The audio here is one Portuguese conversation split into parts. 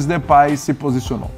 Depay se posicionou.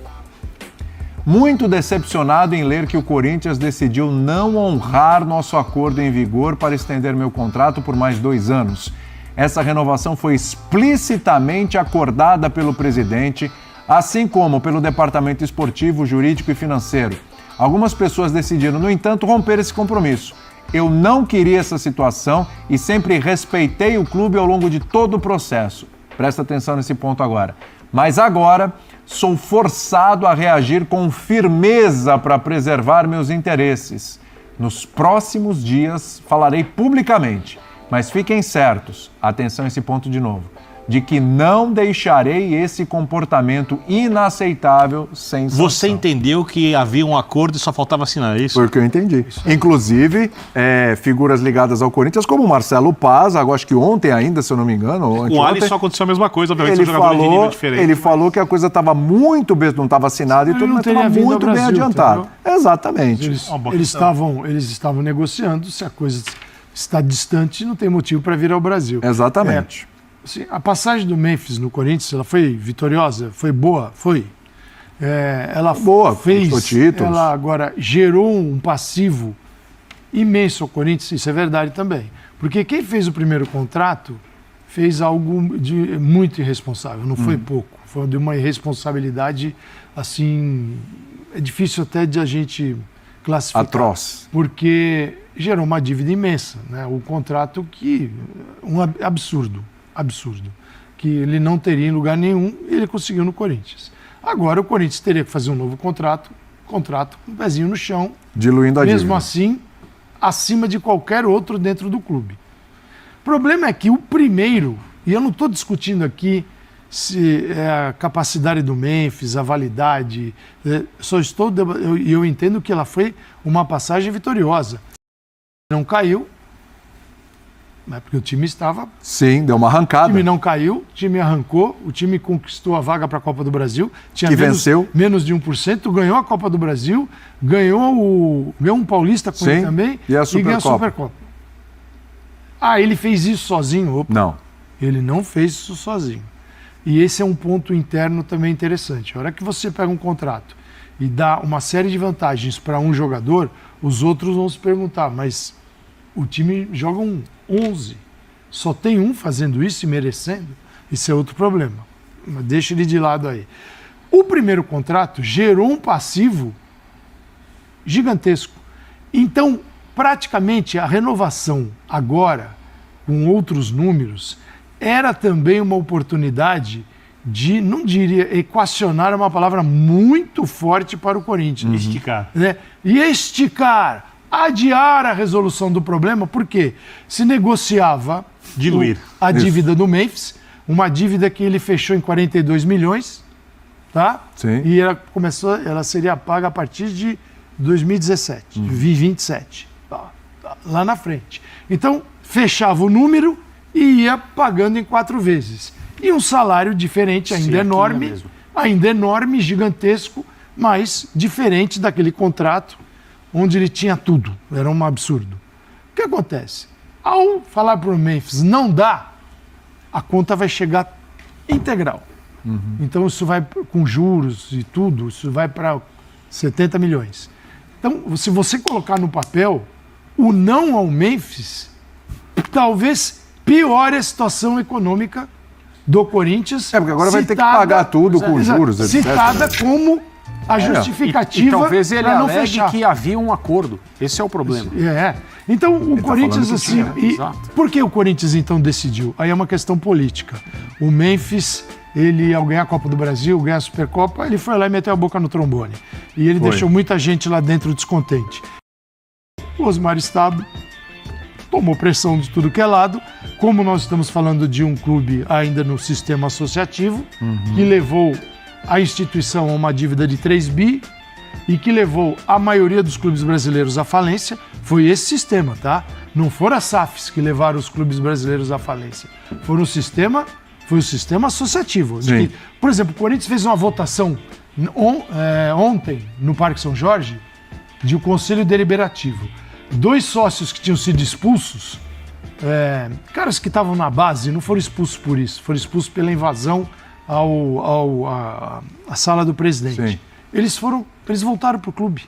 Muito decepcionado em ler que o Corinthians decidiu não honrar nosso acordo em vigor para estender meu contrato por mais 2 anos. Essa renovação foi explicitamente acordada pelo presidente, assim como pelo departamento esportivo, jurídico e financeiro. Algumas pessoas decidiram, no entanto, romper esse compromisso. Eu não queria essa situação e sempre respeitei o clube ao longo de todo o processo. Presta atenção nesse ponto agora. Mas agora sou forçado a reagir com firmeza para preservar meus interesses. Nos próximos dias falarei publicamente, mas fiquem certos, atenção a esse ponto de novo, de que não deixarei esse comportamento inaceitável sem sanção. Você entendeu que havia um acordo e só faltava assinar, é isso? Foi o que eu entendi. Inclusive, figuras ligadas ao Corinthians, como o Marcelo Paz, agora acho que ontem ainda, se eu não me engano. Com o Alisson aconteceu a mesma coisa, obviamente são jogadores de nível diferente. Ele falou que a coisa estava muito bem, não estava assinada e tudo, mas estava muito bem adiantado. Entendeu? Exatamente. Eles estavam negociando, se a coisa está distante, não tem motivo para vir ao Brasil. Exatamente. Assim, a passagem do Memphis no Corinthians, ela foi vitoriosa? Foi boa? Foi. Ela boa, fez, ela agora gerou um passivo imenso ao Corinthians, isso é verdade também. Porque quem fez o primeiro contrato fez algo de muito irresponsável, não foi pouco. Foi de uma irresponsabilidade, assim, é difícil até de a gente classificar. Atroz. Porque gerou uma dívida imensa, né? O contrato um absurdo, que ele não teria em lugar nenhum e ele conseguiu no Corinthians. Agora o Corinthians teria que fazer um novo contrato com um pezinho no chão, diluindo a dívida. Mesmo assim, acima de qualquer outro dentro do clube. O problema é que o primeiro, e eu não estou discutindo aqui se é a capacidade do Memphis, a validade, eu entendo que ela foi uma passagem vitoriosa. Não caiu, né, porque o time estava... Sim, deu uma arrancada. O time não caiu, o time arrancou, o time conquistou a vaga para a Copa do Brasil. Tinha venceu. Menos de 1%, ganhou a Copa do Brasil, ganhou um Paulista com ele também e ganhou a Supercopa. Ele fez isso sozinho? Opa. Não. Ele não fez isso sozinho. E esse é um ponto interno também interessante. A hora que você pega um contrato e dá uma série de vantagens para um jogador, os outros vão se perguntar, mas o time joga 11. Só tem um fazendo isso e merecendo? Isso é outro problema. Mas deixa ele de lado aí. O primeiro contrato gerou um passivo gigantesco. Então, praticamente, a renovação agora, com outros números, era também uma oportunidade de, não diria, equacionar uma palavra muito forte para o Corinthians. Esticar. Né? E esticar, adiar a resolução do problema, porque se negociava diluir a dívida do Memphis, uma dívida que ele fechou em 42 milhões, tá? Sim. E ela seria paga a partir de 2017, 2027, lá na frente. Então, fechava o número e ia pagando em 4 vezes. E um salário diferente, ainda enorme, gigantesco, mas diferente daquele contrato onde ele tinha tudo. Era um absurdo. O que acontece? Ao falar para o Memphis não dá, a conta vai chegar integral. Então isso vai com juros e tudo, isso vai para 70 milhões. Então, se você colocar no papel, o não ao Memphis talvez piore a situação econômica do Corinthians. Porque agora vai ter que pagar tudo com juros, etc. Citada como a justificativa. E talvez ele não alegue fechar. que havia um acordo. Esse é o problema. Então, o Corinthians, assim... Exato. Por que o Corinthians, então, decidiu? Aí é uma questão política. O Memphis, ele, ao ganhar a Copa do Brasil, ganhar a Supercopa, ele foi lá e meteu a boca no trombone. E ele deixou muita gente lá dentro descontente. O Osmar Estado tomou pressão de tudo que é lado. Como nós estamos falando de um clube ainda no sistema associativo, que levou a instituição a uma dívida de 3 bi e que levou a maioria dos clubes brasileiros à falência, foi esse sistema, tá? Não foram as SAFs que levaram os clubes brasileiros à falência. Foi o sistema associativo. Que, por exemplo, o Corinthians fez uma votação ontem no Parque São Jorge de um conselho deliberativo. 2 sócios que tinham sido expulsos, caras que estavam na base, não foram expulsos por isso, foram expulsos pela invasão à sala do presidente. Sim. Eles voltaram para o clube.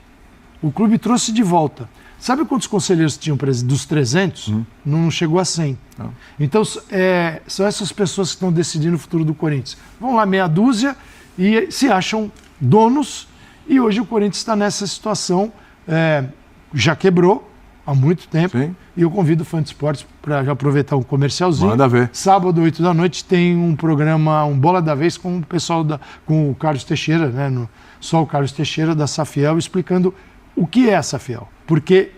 O clube trouxe de volta. Sabe quantos conselheiros tinham dos 300? Não chegou a 100. Não. Então, são essas pessoas que estão decidindo o futuro do Corinthians. Vão lá meia dúzia e se acham donos. E hoje o Corinthians está nessa situação. Já quebrou há muito tempo. Sim. E eu convido o Fã de Esportes para aproveitar um comercialzinho. Manda ver. Sábado, 8 da noite, tem um programa, um Bola da Vez, com o pessoal com o Carlos Teixeira, né? Só o Carlos Teixeira, da Safiel, explicando o que é a Safiel. Porque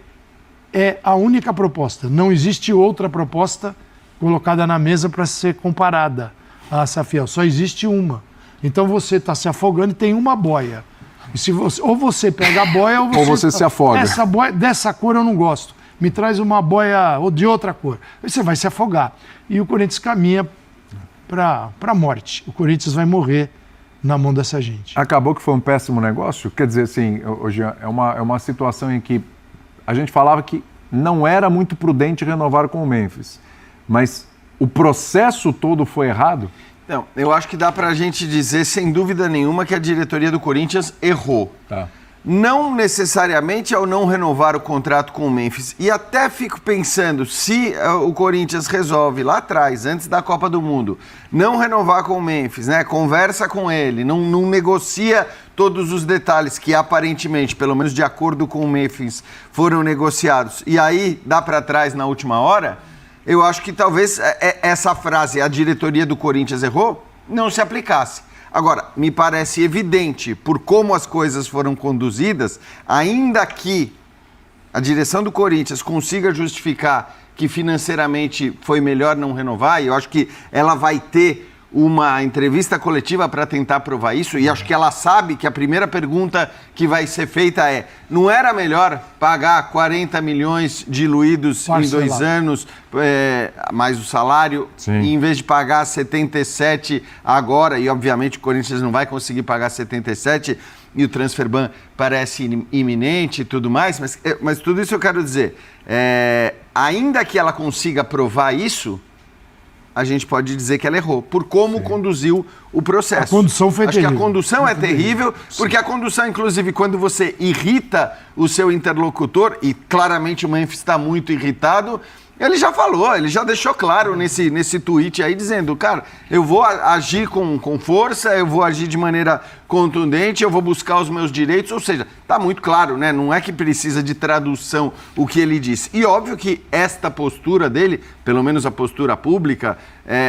é a única proposta. Não existe outra proposta colocada na mesa para ser comparada à Safiel. Só existe uma. Então você está se afogando e tem uma boia. E se ou você pega a boia ou você se afoga. Essa boia, dessa cor eu não gosto. Me traz uma boia ou de outra cor. Aí você vai se afogar. E o Corinthians caminha para a morte. O Corinthians vai morrer na mão dessa gente. Acabou que foi um péssimo negócio? Quer dizer, assim, hoje é uma situação em que a gente falava que não era muito prudente renovar com o Memphis, mas o processo todo foi errado? Não, eu acho que dá para a gente dizer, sem dúvida nenhuma, que a diretoria do Corinthians errou. Tá. Não necessariamente ao não renovar o contrato com o Memphis. E até fico pensando, se o Corinthians resolve lá atrás, antes da Copa do Mundo, não renovar com o Memphis, né? Conversa com ele, não negocia todos os detalhes que aparentemente, pelo menos de acordo com o Memphis, foram negociados, e aí dá para trás na última hora, eu acho que talvez essa frase, a diretoria do Corinthians errou, não se aplicasse. Agora, me parece evidente, por como as coisas foram conduzidas, ainda que a direção do Corinthians consiga justificar que financeiramente foi melhor não renovar, e eu acho que ela vai ter uma entrevista coletiva para tentar provar isso, e acho que ela sabe que a primeira pergunta que vai ser feita é: não era melhor pagar 40 milhões diluídos em 2 anos, mais o salário, e em vez de pagar 77 agora, e obviamente o Corinthians não vai conseguir pagar 77, e o transfer ban parece iminente e tudo mais, mas tudo isso eu quero dizer, ainda que ela consiga provar isso, a gente pode dizer que ela errou, por como conduziu o processo. A condução foi terrível. Acho que a condução é terrível, porque a condução, inclusive, quando você irrita o seu interlocutor, e claramente o Memphis está muito irritado, ele já falou, ele já deixou claro nesse tweet aí, dizendo, cara, eu vou agir com força, eu vou agir de maneira contundente, eu vou buscar os meus direitos, ou seja, tá muito claro, né? Não é que precisa de tradução o que ele disse. E óbvio que esta postura dele, pelo menos a postura pública,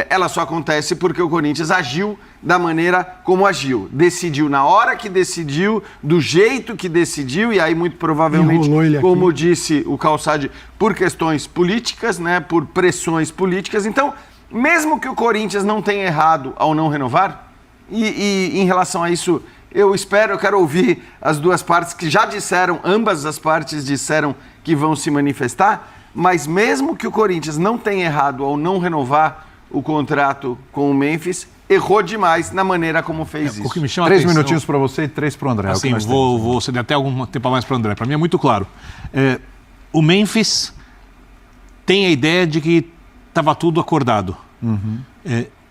ela só acontece porque o Corinthians agiu da maneira como agiu. Decidiu na hora que decidiu, do jeito que decidiu, e aí muito provavelmente, como disse o Calçade, por questões políticas, né, por pressões políticas. Então, mesmo que o Corinthians não tenha errado ao não renovar, e em relação a isso, eu quero ouvir as duas partes que já disseram, ambas as partes disseram que vão se manifestar, mas mesmo que o Corinthians não tenha errado ao não renovar o contrato com o Memphis, errou demais na maneira como fez isso. O que me chama 3 atenção, minutinhos para você e 3 para o André. Assim, vou ceder até algum tempo a mais para o André. Para mim é muito claro. O Memphis tem a ideia de que estava tudo acordado.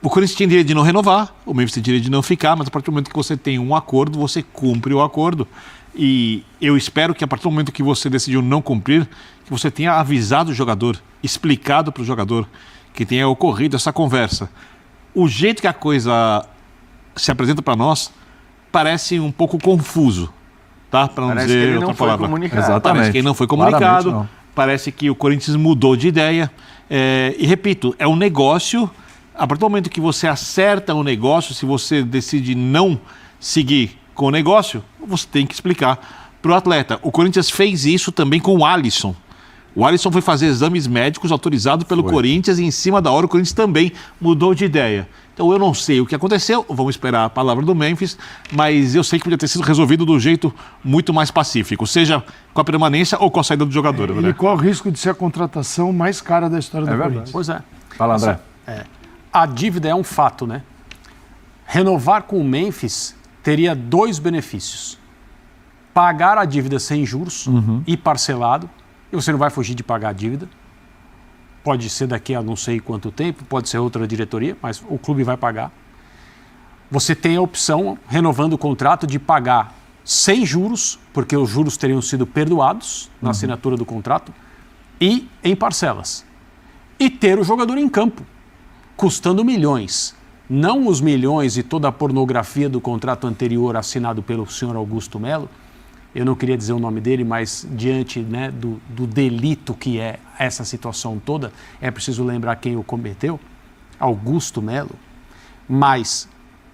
O Corinthians tem direito de não renovar, o Memphis tem direito de não ficar, mas a partir do momento que você tem um acordo, você cumpre o acordo. E eu espero que a partir do momento que você decidiu não cumprir, que você tenha avisado o jogador, explicado para o jogador que tenha ocorrido essa conversa. O jeito que a coisa se apresenta para nós parece um pouco confuso, tá? Para não dizer outra palavra. Exatamente. Parece que ele não foi comunicado, parece que o Corinthians mudou de ideia. E repito, é um negócio. A partir do momento que você acerta o negócio, se você decide não seguir com o negócio, você tem que explicar para o atleta. O Corinthians fez isso também com o Alisson. O Alisson foi fazer exames médicos autorizados pelo Corinthians e em cima da hora o Corinthians também mudou de ideia. Então eu não sei o que aconteceu, vamos esperar a palavra do Memphis, mas eu sei que podia ter sido resolvido do jeito muito mais pacífico, seja com a permanência ou com a saída do jogador. Ele corre o risco de ser a contratação mais cara da história do Corinthians. Pois é. Fala, André. A dívida é um fato, né? Renovar com o Memphis teria 2 benefícios. Pagar a dívida sem juros e parcelado, e você não vai fugir de pagar a dívida. Pode ser daqui a não sei quanto tempo, pode ser outra diretoria, mas o clube vai pagar. você tem a opção, renovando o contrato, de pagar sem juros, porque os juros teriam sido perdoados na assinatura do contrato, e em parcelas. E ter o jogador em campo, custando milhões. Não os milhões e toda a pornografia do contrato anterior assinado pelo senhor Augusto Melo. Eu não queria dizer o nome dele, mas diante, né, do delito que é essa situação toda, é preciso lembrar quem o cometeu, Augusto Melo. Mas,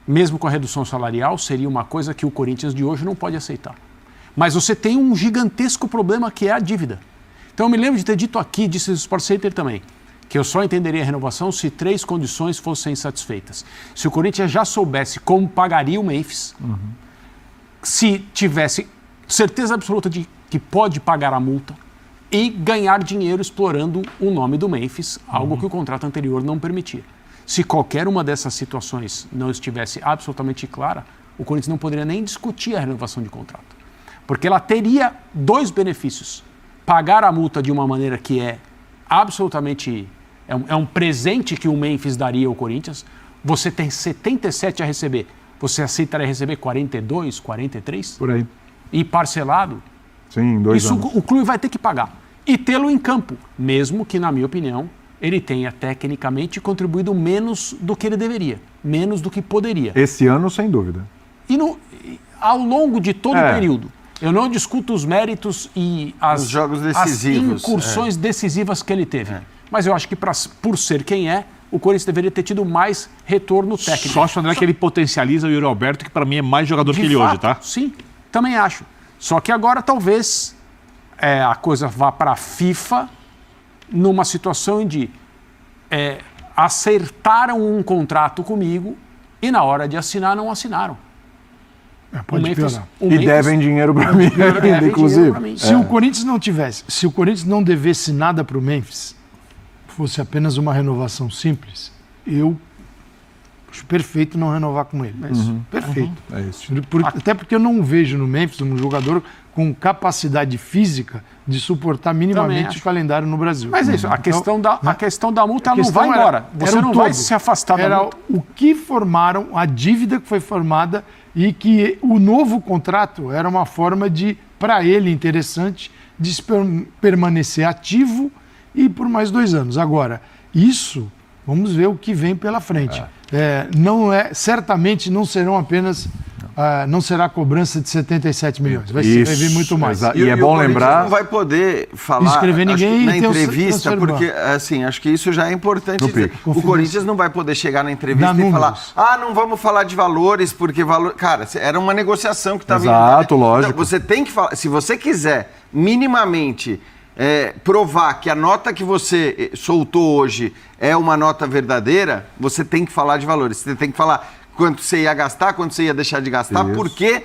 mesmo com a redução salarial, seria uma coisa que o Corinthians de hoje não pode aceitar. Mas você tem um gigantesco problema que é a dívida. Então eu me lembro de ter dito aqui, disse o Sport Center também, que eu só entenderia a renovação se 3 condições fossem satisfeitas. Se o Corinthians já soubesse como pagaria o Memphis, se tivesse certeza absoluta de que pode pagar a multa e ganhar dinheiro explorando o nome do Memphis, algo que o contrato anterior não permitia. Se qualquer uma dessas situações não estivesse absolutamente clara, o Corinthians não poderia nem discutir a renovação de contrato. Porque ela teria 2 benefícios. Pagar a multa de uma maneira que é absolutamente... É um presente que o Memphis daria ao Corinthians. Você tem 77 a receber. Você aceitaria receber 42, 43? Por aí. E parcelado? Sim, em 2 anos. Isso o clube vai ter que pagar. E tê-lo em campo. Mesmo que, na minha opinião, ele tenha tecnicamente contribuído menos do que ele deveria. Menos do que poderia. Esse ano, sem dúvida. E ao longo de todo o período. Eu não discuto os méritos e os jogos decisivos, as incursões decisivas que ele teve. Mas eu acho que, por ser quem é, o Corinthians deveria ter tido mais retorno técnico. Só acho, André, que ele potencializa o Yuri Alberto, que para mim é mais jogador que ele fato, hoje, tá? Sim, também acho. Só que agora talvez a coisa vá para a FIFA numa situação de acertaram um contrato comigo e na hora de assinar não assinaram. Pode piorar. E devem dinheiro para mim ainda, inclusive. Se o Corinthians não tivesse, se o Corinthians não devesse nada para o Memphis, fosse apenas uma renovação simples, eu acho perfeito não renovar com ele. Perfeito. É isso. Até porque eu não vejo no Memphis um jogador com capacidade física de suportar minimamente o calendário no Brasil. Mas é isso, a questão da multa ela não vai embora. Você não vai se afastar da multa. Era o que formaram, a dívida que foi formada e que o novo contrato era uma forma de, para ele, interessante, de permanecer ativo e por mais 2 anos. Agora, isso, vamos ver o que vem pela frente. Certamente não serão apenas... não será cobrança de 77 milhões. Vai vir muito mais. E é bom lembrar... não vai poder falar escrever ninguém na entrevista, porque assim, acho que isso já é importante dizer. O Corinthians não vai poder chegar na entrevista e falar não vamos falar de valores, porque valor... Cara, era uma negociação que estava... Exato, lógico. Então, você tem que falar... Se você quiser minimamente provar que a nota que você soltou hoje é uma nota verdadeira, você tem que falar de valores. Você tem que falar... quanto você ia gastar, quanto você ia deixar de gastar, por que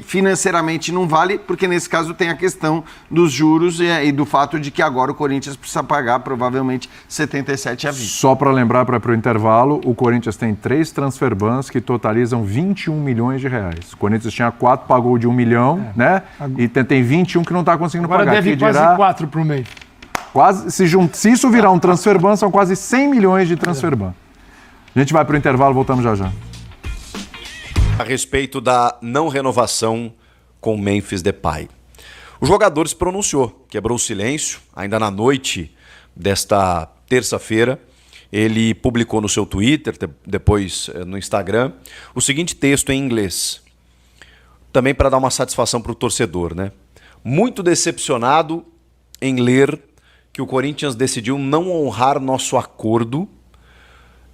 financeiramente não vale, porque nesse caso tem a questão dos juros e do fato de que agora o Corinthians precisa pagar provavelmente 77 à vista. Só para lembrar para o intervalo, o Corinthians tem 3 transfer bans que totalizam 21 milhões de reais. O Corinthians tinha 4, pagou de 1 milhão, né? E tem 21 que não está conseguindo agora pagar. Agora deve quase 4 para o meio. Se isso virar um transfer ban, são quase 100 milhões de transfer ban. A gente vai para o intervalo, voltamos já já. A respeito da não renovação com Memphis Depay. O jogador se pronunciou, quebrou o silêncio, ainda na noite desta terça-feira. Ele publicou no seu Twitter, depois no Instagram, o seguinte texto em inglês. Também para dar uma satisfação para o torcedor, né? Muito decepcionado em ler que o Corinthians decidiu não honrar nosso acordo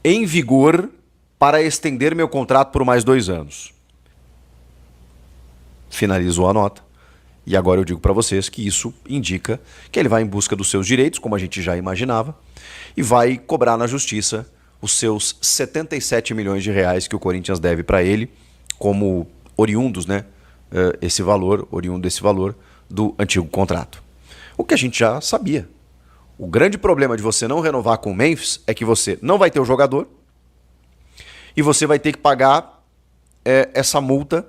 em vigor para estender meu contrato por mais 2 anos. Finalizou a nota. E agora eu digo para vocês que isso indica que ele vai em busca dos seus direitos, como a gente já imaginava, e vai cobrar na justiça os seus 77 milhões de reais que o Corinthians deve para ele, como oriundos, né? Oriundo desse valor do antigo contrato. O que a gente já sabia. O grande problema de você não renovar com o Memphis é que você não vai ter o jogador, e você vai ter que pagar essa multa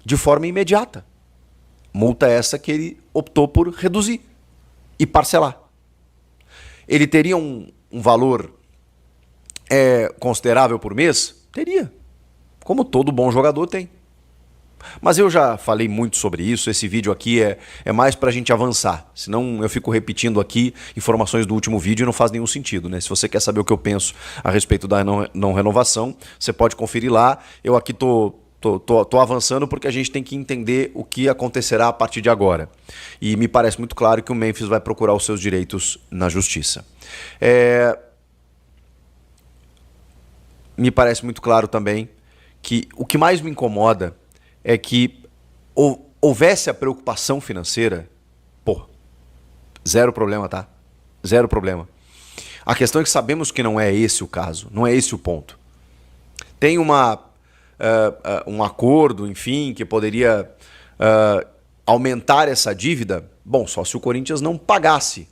de forma imediata. Multa essa que ele optou por reduzir e parcelar. Ele teria um valor considerável por mês? Teria. como todo bom jogador tem. Mas eu já falei muito sobre isso, esse vídeo aqui é mais para a gente avançar, senão eu fico repetindo aqui informações do último vídeo e não faz nenhum sentido, né? Se você quer saber o que eu penso a respeito da não renovação, você pode conferir lá. Eu aqui tô avançando porque a gente tem que entender o que acontecerá a partir de agora. E me parece muito claro que o Memphis vai procurar os seus direitos na justiça. Me parece muito claro também que o que mais me incomoda é que houvesse a preocupação financeira, zero problema, tá? Zero problema. A questão é que sabemos que não é esse o caso, não é esse o ponto. Tem um acordo, enfim, que poderia aumentar essa dívida, bom, só se o Corinthians não pagasse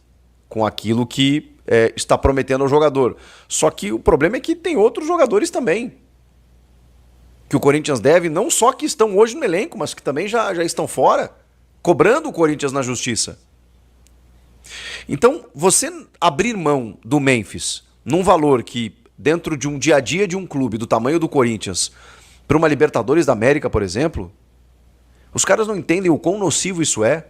com aquilo que está prometendo ao jogador. Só que o problema é que tem outros jogadores também que o Corinthians deve, não só que estão hoje no elenco, mas que também já estão fora, cobrando o Corinthians na justiça. Então, você abrir mão do Memphis num valor que, dentro de um dia a dia de um clube do tamanho do Corinthians, para uma Libertadores da América, por exemplo, os caras não entendem o quão nocivo isso é.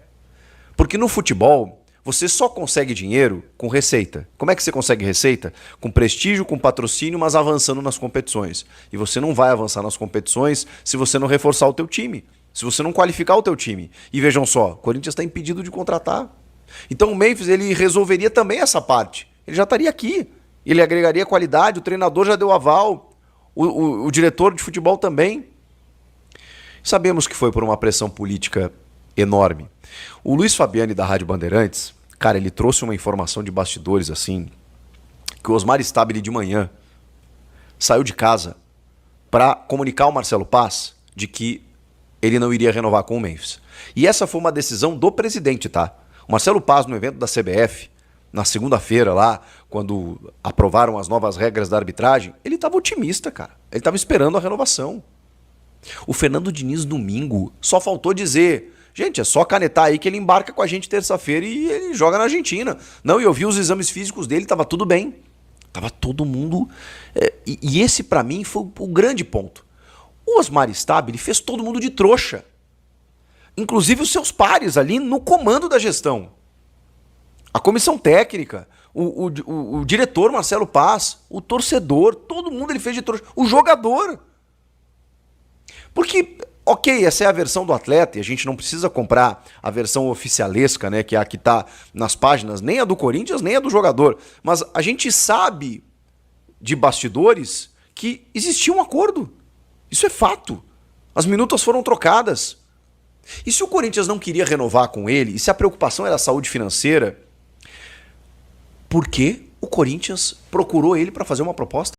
Porque no futebol, você só consegue dinheiro com receita. Como é que você consegue receita? Com prestígio, com patrocínio, mas avançando nas competições. E você não vai avançar nas competições se você não reforçar o teu time, se você não qualificar o teu time. E vejam só, o Corinthians está impedido de contratar. Então o Memphis ele resolveria também essa parte. Ele já estaria aqui. Ele agregaria qualidade, o treinador já deu aval, o diretor de futebol também. Sabemos que foi por uma pressão política enorme. O Luiz Fabiani da Rádio Bandeirantes, cara, ele trouxe uma informação de bastidores assim, que o Osmar Stabile de manhã saiu de casa para comunicar ao Marcelo Paz de que ele não iria renovar com o Memphis. E essa foi uma decisão do presidente, tá? O Marcelo Paz, no evento da CBF, na segunda-feira lá, quando aprovaram as novas regras da arbitragem, ele estava otimista, cara. Ele estava esperando a renovação. O Fernando Diniz, domingo, só faltou dizer: gente, é só canetar aí que ele embarca com a gente terça-feira e ele joga na Argentina. Não, e eu vi os exames físicos dele, tava tudo bem. Tava todo mundo... E esse, pra mim, foi o grande ponto. O Osmar Stabile fez todo mundo de trouxa. Inclusive os seus pares ali no comando da gestão. A comissão técnica, o diretor Marcelo Paz, o torcedor, todo mundo ele fez de trouxa. O jogador. Porque... ok, essa é a versão do atleta e a gente não precisa comprar a versão oficialesca, né, que é a que está nas páginas, nem a do Corinthians, nem a do jogador. Mas a gente sabe de bastidores que existia um acordo. Isso é fato. As minutas foram trocadas. E se o Corinthians não queria renovar com ele, e se a preocupação era a saúde financeira, por que o Corinthians procurou ele para fazer uma proposta?